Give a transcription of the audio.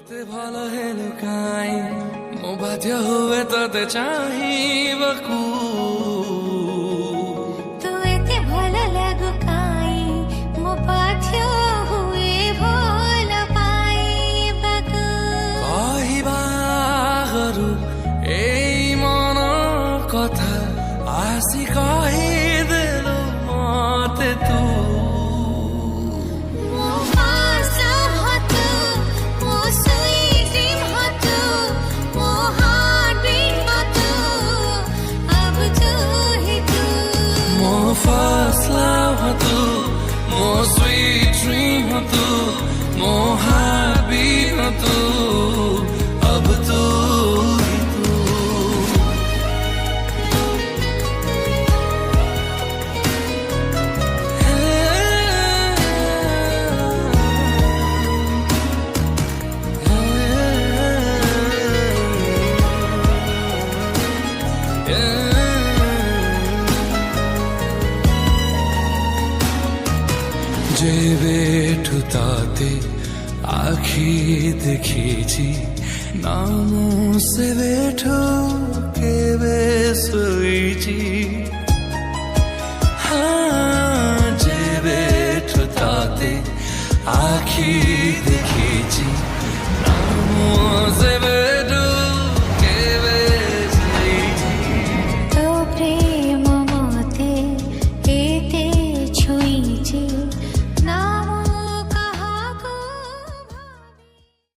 एते भल है लुकाई मो बाध्य हुए तते चाहिबकु तू एते भल लगुकाई मो बाध्य हुए भल पाइबकु कहिबाहरु एई मन कथा आसी कहिदेलु मते तू First love ho tu, more sweet dream ho tu, more heartbeat ho tu, ab tu hi tu. जे बेठु ताते आखी देखिछि नामो से बेठो के बेसुइछि।